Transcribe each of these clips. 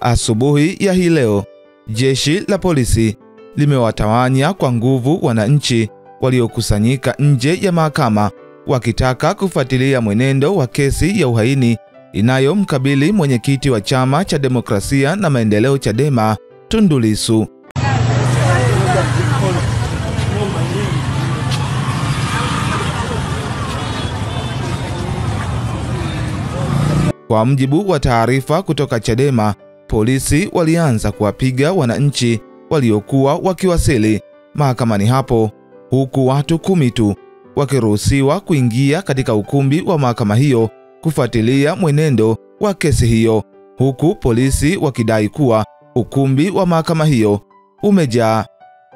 Asubuhi ya hii leo, jeshi la polisi limewatawanya kwa nguvu wananchi waliokusanyika nje ya mahakama wakitaka kufuatilia mwenendo wa kesi ya uhaini inayomkabili mwenyekiti wa Chama cha Demokrasia na Maendeleo Chadema, Tundu Lissu. Kwa mujibu wa taarifa kutoka Chadema, polisi walianza kuwapiga wananchi waliokuwa wakiwasili mahakamani hapo, huku watu 10 tu wakiruhusiwa kuingia katika ukumbi wa mahakama hiyo kufuatilia mwenendo wa kesi hiyo, huku polisi wakidai kuwa ukumbi wa mahakama hiyo umejaa.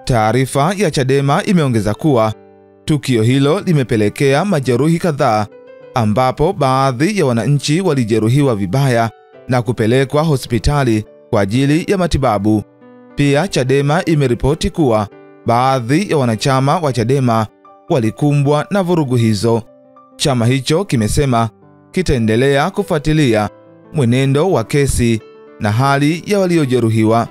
Taarifa ya Chadema imeongeza kuwa tukio hilo limepelekea majeruhi kadhaa, ambapo baadhi ya wananchi walijeruhiwa vibaya na kupelekwa hospitali kwa ajili ya matibabu. Pia Chadema imeripoti kuwa baadhi ya wanachama wa Chadema walikumbwa na vurugu hizo. Chama hicho kimesema kitaendelea kufuatilia mwenendo wa kesi na hali ya waliojeruhiwa.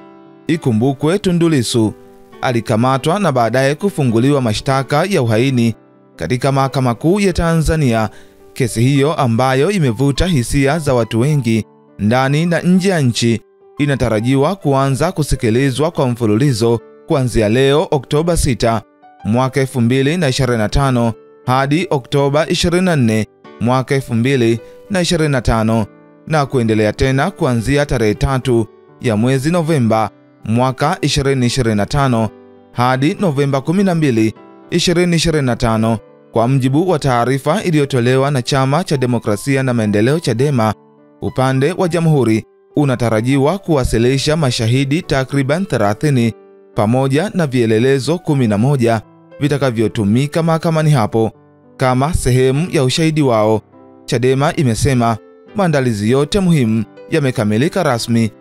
Ikumbukwe Tundu Lissu alikamatwa na baadaye kufunguliwa mashtaka ya uhaini katika Mahakama Kuu ya Tanzania. Kesi hiyo ambayo imevuta hisia za watu wengi ndani na nje ya nchi inatarajiwa kuanza kusikilizwa kwa mfululizo kuanzia leo Oktoba 6 mwaka 2025 hadi Oktoba 24 mwaka 2025 na kuendelea tena kuanzia tarehe 3 ya mwezi Novemba mwaka 2025 hadi Novemba 12, 2025. Kwa mjibu wa taarifa iliyotolewa na Chama cha Demokrasia na Maendeleo Chadema, upande wa Jamhuri unatarajiwa kuwasilisha mashahidi takriban 30 pamoja na vielelezo 11 vitakavyotumika mahakamani hapo kama sehemu ya ushahidi wao. Chadema imesema maandalizi yote muhimu yamekamilika rasmi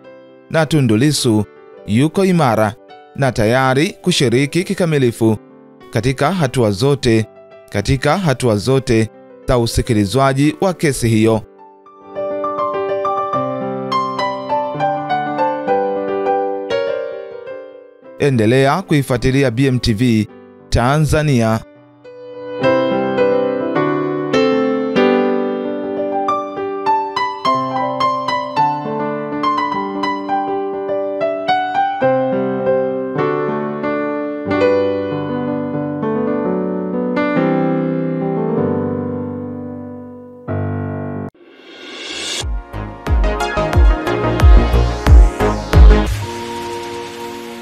na Tundu Lissu yuko imara na tayari kushiriki kikamilifu katika hatua zote za usikilizwaji wa kesi hiyo. Endelea kuifuatilia BMTV Tanzania.